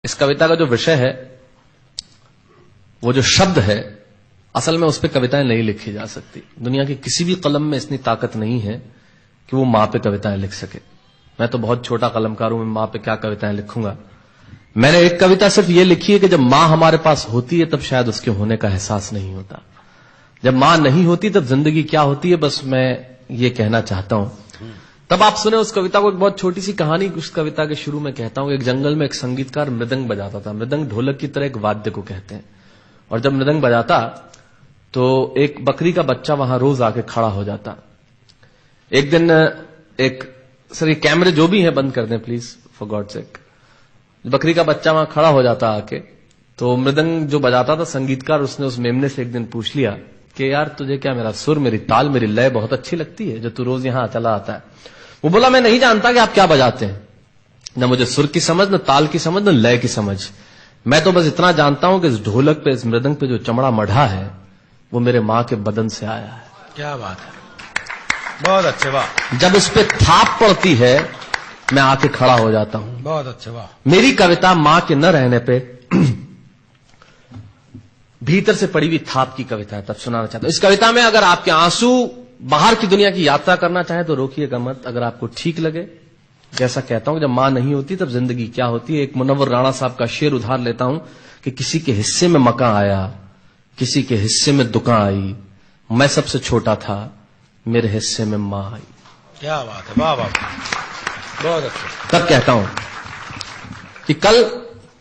इस कविता का जो विषय है, वो जो शब्द है, असल में उस पर कविताएं नहीं लिखी जा सकती। दुनिया की किसी भी कलम में इतनी ताकत नहीं है कि वो मां पे कविताएं लिख सके। मैं तो बहुत छोटा कलमकार हूं, मैं मां पे क्या कविताएं लिखूंगा। मैंने एक कविता सिर्फ ये लिखी है कि जब मां हमारे पास होती है तब शायद उसके होने का एहसास नहीं होता। जब मां नहीं होती तब जिंदगी क्या होती है, बस मैं ये कहना चाहता हूं। तब आप सुने उस कविता को। एक बहुत छोटी सी कहानी उस कविता के शुरू में कहता हूं। एक जंगल में एक संगीतकार मृदंग बजाता था। मृदंग ढोलक की तरह एक वाद्य को कहते हैं। और जब मृदंग बजाता तो एक बकरी का बच्चा वहां रोज आके खड़ा हो जाता। एक दिन सर ये कैमरे जो भी है बंद कर दें प्लीज, फॉर गॉड सेक। बकरी का बच्चा वहां खड़ा हो जाता आके, तो मृदंग जो बजाता था संगीतकार, उसने उस मेमने से एक दिन पूछ लिया कि यार तुझे क्या मेरा सुर, मेरी ताल, मेरी लय बहुत अच्छी लगती है जो तू रोज यहां चला आता है। वो बोला मैं नहीं जानता कि आप क्या बजाते हैं, न मुझे सुर की समझ, न ताल की समझ, न लय की समझ। मैं तो बस इतना जानता हूं कि इस ढोलक पे, इस मृदंग पे जो चमड़ा मढ़ा है वो मेरे मां के बदन से आया है। क्या बात है, बहुत अच्छे, वाह। जब उस पे थाप पड़ती है मैं आके खड़ा हो जाता हूं। बहुत अच्छे, वाह। मेरी कविता मां के न रहने पे भीतर से पड़ी हुई थाप की कविता है, तब सुनाना चाहता हूं। इस कविता में अगर आपके आंसू बाहर की दुनिया की यात्रा करना चाहे तो रोकिएगा मत। अगर आपको ठीक लगे, जैसा कहता हूं जब मां नहीं होती तब जिंदगी क्या होती है। एक मुनव्वर राणा साहब का शेर उधार लेता हूं कि किसी के हिस्से में मकान आया, किसी के हिस्से में दुकान आई, मैं सबसे छोटा था, मेरे हिस्से में मां आई। क्या बात है, वाह वाह, बहुत अच्छा। तब कहता हूं कि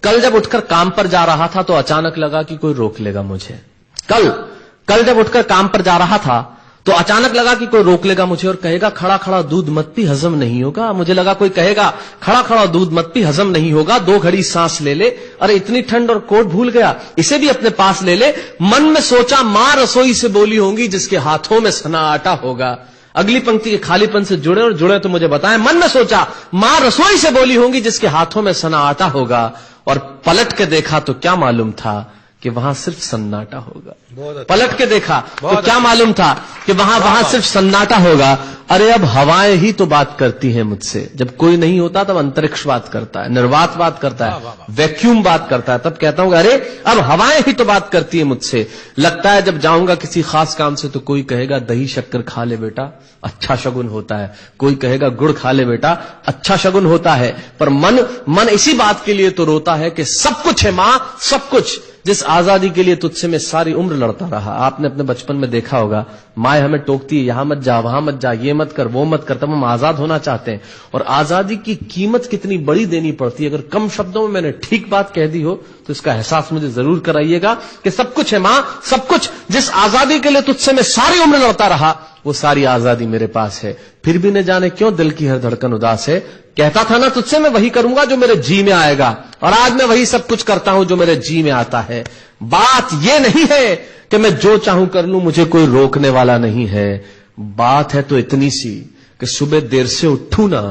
कल जब उठकर काम पर जा रहा था तो अचानक लगा कि कोई रोक लेगा मुझे। कल जब उठकर काम पर जा रहा था तो अचानक लगा कि कोई रोक लेगा मुझे और कहेगा खड़ा खड़ा दूध मत पी, हजम नहीं होगा। मुझे लगा कोई कहेगा खड़ा खड़ा दूध मत पी, हजम नहीं होगा, 2 घड़ी सांस ले ले, अरे इतनी ठंड और कोट भूल गया, इसे भी अपने पास ले ले। मन में सोचा मां रसोई से बोली होंगी जिसके हाथों में सना आटा होगा। अगली पंक्ति के खालीपन से जुड़े और जुड़े तो मुझे बताएं। मन में सोचा मां रसोई से बोली होंगी जिसके हाथों में सना आटा होगा, और पलट के देखा तो क्या मालूम था कि वहां सिर्फ सन्नाटा होगा। पलट के देखा तो क्या मालूम था कि वहां सिर्फ सन्नाटा होगा। अरे अब हवाएं ही तो बात करती हैं मुझसे। जब कोई नहीं होता तब अंतरिक्ष बात करता है, निर्वात बात करता है, वैक्यूम बात करता है। तब कहता हूं अरे अब हवाएं ही तो बात करती है मुझसे। लगता है जब जाऊंगा किसी खास काम से तो कोई कहेगा दही शक्कर खा ले बेटा, अच्छा शगुन होता है। कोई कहेगा गुड़ खा ले बेटा, अच्छा शगुन होता है। पर मन इसी बात के लिए तो रोता है कि सब कुछ है मां, सब कुछ, जिस आजादी के लिए तुझसे मैं सारी उम्र लड़ता रहा। आपने अपने बचपन में देखा होगा, माए हमें टोकती है, यहां मत जा, वहां मत जा, ये मत कर, वो मत कर। तब हम आजाद होना चाहते हैं, और आजादी की कीमत कितनी बड़ी देनी पड़ती है। अगर कम शब्दों में मैंने ठीक बात कह दी हो तो इसका एहसास मुझे जरूर कराइएगा कि सब कुछ है मां, सब कुछ, जिस आजादी के लिए तुझसे मैं सारी उम्र लड़ता रहा वो सारी आजादी मेरे पास है। फिर भी न जाने क्यों दिल की हर धड़कन उदास है। कहता था ना तुझसे मैं वही करूंगा जो मेरे जी में आएगा, और आज मैं वही सब कुछ करता हूं जो मेरे जी में आता है। बात यह नहीं है कि मैं जो चाहूं कर लूं, मुझे कोई रोकने वाला नहीं है। बात है तो इतनी सी कि सुबह देर से उठूं ना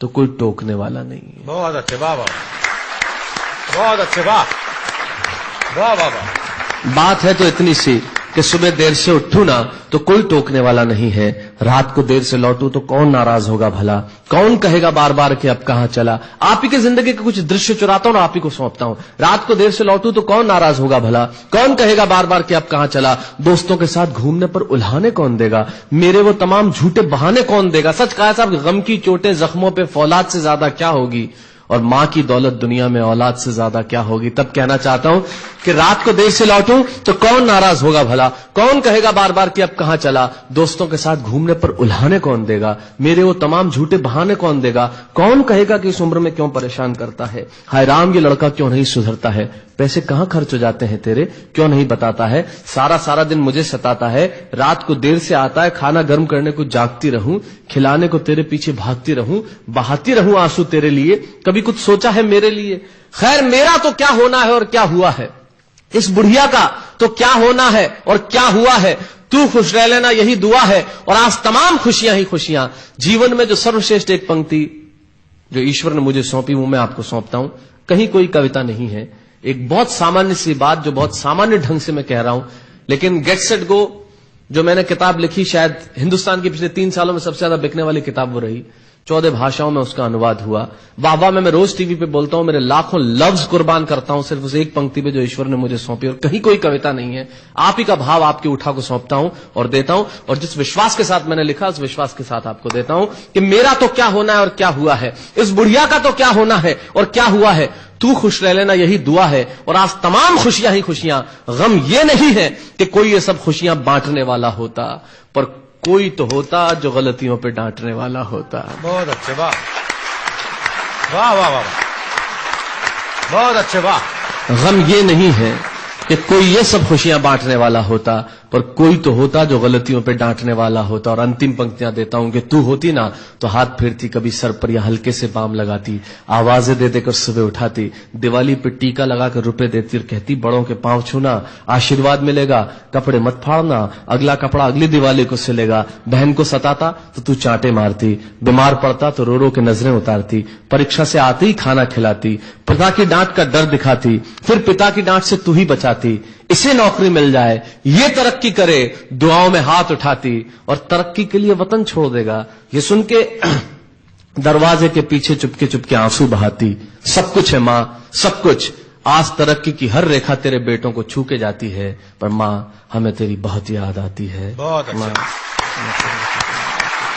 तो कोई टोकने वाला नहीं है। बहुत अच्छे, वाह वाह, बहुत अच्छे, वाह वाह वाह वाह। बात है तो इतनी सी कि सुबह देर से उठूं ना तो कोई टोकने वाला नहीं है। रात को देर से लौटूं तो कौन नाराज होगा भला, कौन कहेगा बार बार कि अब कहां चला। आप ही की जिंदगी के कुछ दृश्य चुराता हूं और आप ही को सौंपता हूं। रात को देर से लौटूं तो कौन नाराज होगा भला, कौन कहेगा बार बार कि अब कहां चला। दोस्तों के साथ घूमने पर उल्हाने कौन देगा, मेरे वो तमाम झूठे बहाने कौन देगा। सच कहा साहब, गम की चोटें जख्मों पे फौलाद से ज्यादा क्या होगी, और मां की दौलत दुनिया में औलाद से ज्यादा क्या होगी। तब कहना चाहता हूं कि रात को देर से लौटूं तो कौन नाराज होगा भला, कौन कहेगा बार बार कि अब कहां चला। दोस्तों के साथ घूमने पर उल्हाने कौन देगा, मेरे वो तमाम झूठे बहाने कौन देगा। कौन कहेगा कि इस उम्र में क्यों परेशान करता है। हाय राम, ये लड़का क्यों नहीं सुधरता है। पैसे कहां खर्च हो जाते हैं तेरे, क्यों नहीं बताता है। सारा दिन मुझे सताता है, रात को देर से आता है, खाना गर्म करने को जागती रहूं, खिलाने को तेरे पीछे भागती रहूं, बहाती रहूं आंसू तेरे लिए, कभी कुछ सोचा है मेरे लिए। खैर मेरा तो क्या होना है और क्या हुआ है, इस बुढ़िया का तो क्या होना है और क्या हुआ है। तू खुश रह लेना यही दुआ है, और आज तमाम खुशियां ही खुशियां। जीवन में जो सर्वश्रेष्ठ एक पंक्ति जो ईश्वर ने मुझे सौंपी वो मैं आपको सौंपता हूं। कहीं कोई कविता नहीं है, एक बहुत सामान्य सी बात जो बहुत सामान्य ढंग से मैं कह रहा हूं, लेकिन गेट सेट गो जो मैंने किताब लिखी, शायद हिंदुस्तान की पिछले 3 सालों में सबसे ज्यादा बिकने वाली किताब वो रही। 14 भाषाओं में उसका अनुवाद हुआ। वाह में मैं रोज टीवी पे बोलता हूं, मेरे लाखों लफ्ज कुर्बान करता हूं सिर्फ उस एक पंक्ति पे जो ईश्वर ने मुझे सौंपी, और कहीं कोई कविता नहीं है। आप ही का भाव आपकी उठा को सौंपता हूं और देता हूं, और जिस विश्वास के साथ मैंने लिखा उस विश्वास के साथ आपको देता हूं कि मेरा तो क्या होना है और क्या हुआ है, इस बुढ़िया का तो क्या होना है और क्या हुआ है, तू खुश रह लेना, यही दुआ है। और आज तमाम खुशियां ही खुशियां, गम ये नहीं है कि कोई ये सब खुशियां बांटने वाला होता, पर कोई तो होता जो गलतियों पे डांटने वाला होता। बहुत अच्छे, वाह वाह वाह वाह, बहुत अच्छे, वाह। गम ये नहीं है कि कोई ये सब खुशियां बांटने वाला होता, पर कोई तो होता जो गलतियों पे डांटने वाला होता। और अंतिम पंक्तियां देता हूं कि तू होती ना तो हाथ फेरती, कभी सर पर या हल्के से बाम लगाती, आवाजें दे देकर सुबह उठाती, दिवाली पे टीका लगाकर रुपए देती और कहती बड़ों के पांव छूना, आशीर्वाद मिलेगा, कपड़े मत फाड़ना, अगला कपड़ा अगली दिवाली को सिलेगा। बहन को सताता तो तू चांटे मारती, बीमार पड़ता तो रो रो के नजरें उतारती, परीक्षा से आते ही खाना खिलाती, पिता की डांट का डर दिखाती, फिर पिता की डांट से तू ही बचाती, इसे नौकरी मिल जाए, ये तरक्की करे, दुआओं में हाथ उठाती, और तरक्की के लिए वतन छोड़ देगा, ये सुन के दरवाजे के पीछे चुपके चुपके आंसू बहाती। सब कुछ है मां, सब कुछ, आज तरक्की की हर रेखा तेरे बेटों को छू के जाती है, पर मां हमें तेरी बहुत याद आती है। बहुत अच्छा।